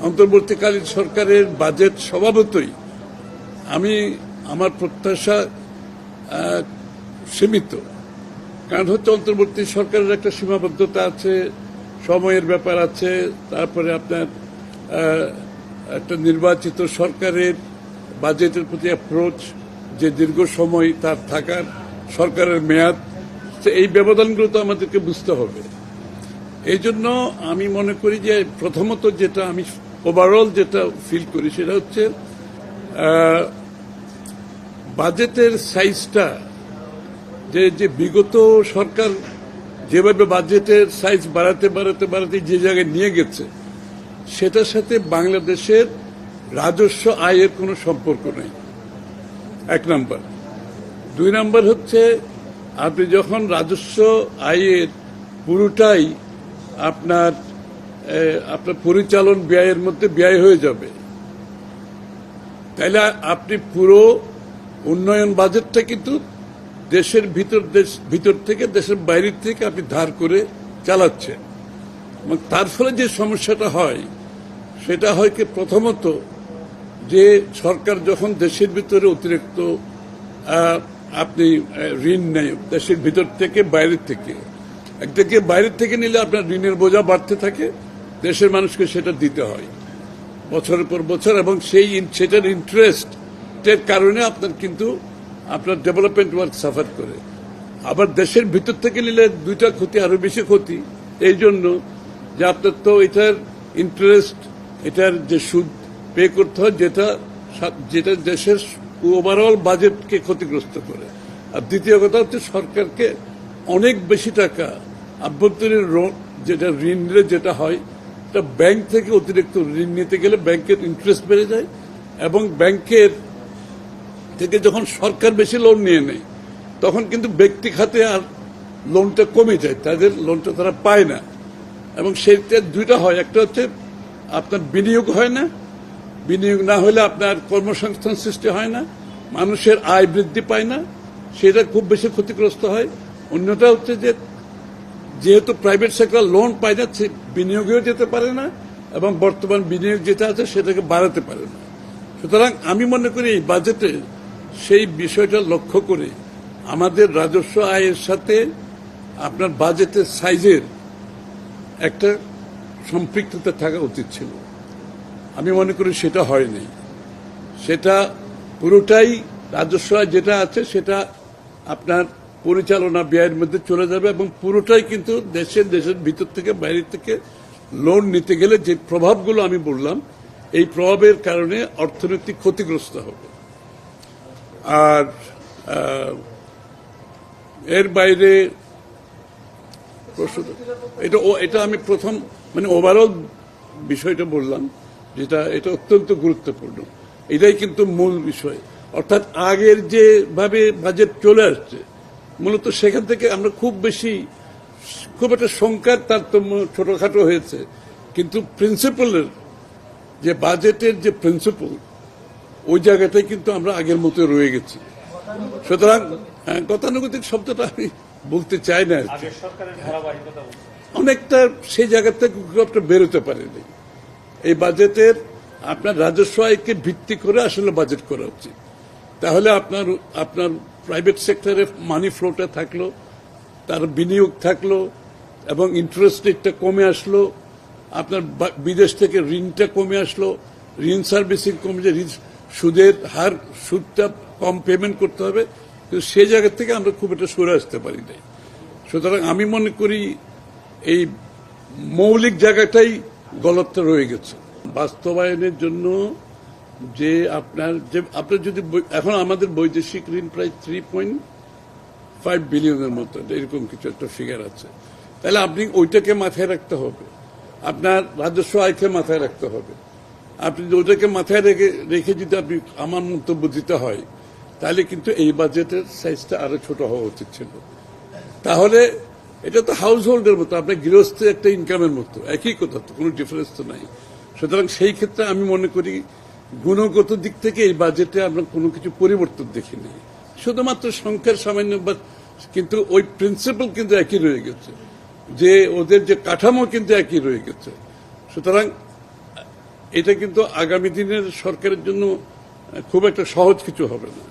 অন্তর্বর্তীকালীন সরকারের বাজেট স্বভাবতই আমার প্রত্যাশা সীমিত। কারণ হচ্ছে অন্তর্বর্তী সরকারের একটা সীমাবদ্ধতা আছে, সময়ের ব্যাপার আছে, তারপরে আপনার একটা নির্বাচিত সরকারের বাজেটের প্রতি অ্যাপ্রোচ, যে দীর্ঘ সময় তার থাকার সরকারের মেয়াদ, এই ব্যবধানগুলো তো আমাদেরকে বুঝতে হবে। এই জন্য আমি মনে করি যে প্রথমত যেটা আমি ওভারঅল যেটা ফিল করি সেটা হচ্ছে বাজেটের সাইজটা যে বিগত সরকার যেভাবে বাজেটের সাইজ বাড়াতে যে জায়গায় নিয়ে গেছে সেটার সাথে বাংলাদেশের রাজস্ব আয়ের কোনো সম্পর্ক নেই, এক নাম্বার। দুই নাম্বার হচ্ছে আপনি যখন রাজস্ব আয়ের পুরোটাই আপনার পরিচালন ব্যয়ের মধ্যে ব্যয় হয়ে যাবে, তাহলে আপনি পুরো উন্নয়ন বাজেটটা কিন্তু দেশের ভিতর থেকে দেশের বাইরের থেকে আপনি ধার করে চালাচ্ছেন। এবং তার ফলে যে সমস্যাটা হয় সেটা হয় কি, প্রথমত যে সরকার যখন দেশের ভিতরে অতিরিক্ত আপনি ঋণ নেয় দেশের ভিতর থেকে বাইরের থেকে, একদিকে বাইরের থেকে নিলে আপনার ঋণের বোঝা বাড়তে থাকে, দেশের মানুষকে সেটা দিতে হয় বছরের পর বছর, এবং সেটার ইন্টারেস্টের কারণে আপনার ডেভেলপমেন্ট ওয়ার্ক সাফার করে। আবার দেশের ভিতর থেকে নিলে দুইটা ক্ষতি, আরো বেশি ক্ষতি, এই জন্য যে আপনার তো এটার ইন্টারেস্ট, এটার যে সুদ পে করতে হয়, যেটা দেশের ওভারঅল বাজেটকে ক্ষতিগ্রস্ত করে। আর দ্বিতীয় কথা হচ্ছে সরকারকে অনেক বেশি টাকা আভ্যন্তরীণ যেটা ঋণ নিলে যেটা হয়, এটা ব্যাংক থেকে অতিরিক্ত ঋণ নিতে গেলে ব্যাংকের ইন্টারেস্ট বেড়ে যায়, এবং ব্যাংকের থেকে যখন সরকার বেশি লোন নিয়ে নেয় তখন কিন্তু ব্যক্তি খাতে আর লোনটা কমে যায়, তাদের লোনটা তারা পায় না। এবং সেইটা দুইটা হয়, একটা হচ্ছে আপনার বিনিয়োগ হয় না, বিনিয়োগ না হলে আপনার কর্মসংস্থান সৃষ্টি হয় না, মানুষের আয় বৃদ্ধি পায় না, সেটা খুব বেশি ক্ষতিগ্রস্ত হয়। অন্যটা হচ্ছে যে যেহেতু প্রাইভেট সেক্টর লোন পায় না, বিনিয়োগেও যেতে পারে না, এবং বর্তমান বিনিয়োগ যেটা আছে সেটাকে বাড়াতে পারে না। সুতরাং আমি মনে করি এই বাজেটে সেই বিষয়টা লক্ষ্য করে আমাদের রাজস্ব আয়ের সাথে আপনার বাজেটের সাইজের একটা সম্পৃক্ততা থাকা উচিত ছিল। আমি মনে করি সেটা হয়নি। সেটা পুরোটাই রাজস্ব আয় যেটা আছে সেটা আপনার পরিচালনা ব্যয়ের মধ্যে চলে যাবে, এবং পুরোটাই কিন্তু দেশের ভিতর থেকে বাইরে থেকে লোন নিতে গেলে যে প্রভাবগুলো আমি বললাম, এই প্রভাবের কারণে অর্থনৈতিক ক্ষতিগ্রস্ত হবে। আর এর বাইরে এটা আমি প্রথম ওভারঅল বিষয়টা বললাম, এটা অত্যন্ত গুরুত্বপূর্ণ। এটাই কিন্তু মূল বিষয়। অর্থাৎ আগের যেভাবে বাজেট চলে আসছে, মূলত সেখান থেকে আমরা খুব একটা সংখ্যার তারতম্য ছোটখাটো হয়েছে, কিন্তু প্রিন্সিপালের যে বাজেটের যে প্রিন্সিপাল, ওই জায়গাটাই কিন্তু আমরা আগের মতো রয়ে গেছি। সুতরাং গতানুগতিক শব্দটা আমি বলতে চাই না, অনেকটা সেই জায়গা থেকে খুব একটা বেরোতে পারেনি। এই বাজেটের আপনার রাজস্ব আয়কে ভিত্তি করে আসলে বাজেট করা উচিত। তাহলে আপনার প্রাইভেট সেক্টরে মানি ফ্লোটা থাকলো, তার বিনিয়োগ থাকলো, এবং ইন্টারেস্ট রেটটা কমে আসলো, আপনার বিদেশ থেকে ঋণটা কমে আসলো, ঋণ সার্ভিসিং কমে যায়, সুদটা কম পেমেন্ট করতে হবে, কিন্তু সেই জায়গা থেকে আমরা খুব একটা সরে আসতে পারি নাই। সুতরাং আমি মনে করি এই মৌলিক জায়গাটাই গলতটা রয়ে গেছে। বাস্তবায়নের জন্য যে আপনার যদি এখন আমাদের বৈদেশিক ঋণ প্রায় 3.5 বিলিয়নের মতো, এরকম কিছু একটা ফিগার আছে, তাহলে আপনি ওইটাকে মাথায় রাখতে হবে, আপনার রাজস্ব আয়কে মাথায় রাখতে হবে। আপনি ওইটাকে মাথায় রেখে যদি আপনি আমার মন্তব্য দিতে হয়, তাহলে কিন্তু এই বাজেটের সাইজটা আরো ছোট হওয়া উচিত ছিল। তাহলে এটা তো হাউস হোল্ডের মতো, আপনার গৃহস্থের একটা ইনকামের মতো, একই কথা, তো কোনো ডিফারেন্স তো নাই। সুতরাং সেই ক্ষেত্রে আমি মনে করি গুণগত দিক থেকে এই বাজেটে আমরা কোনো কিছু পরিবর্তন দেখিনি, শুধুমাত্র সংখ্যার সামান্য, কিন্তু ওই প্রিন্সিপাল কিন্তু একই রয়ে গেছে, যে ওদের যে কাঠামো কিন্তু একই রয়ে গেছে। সুতরাং এটা কিন্তু আগামী দিনের সরকারের জন্য খুব একটা সহজ কিছু হবে না।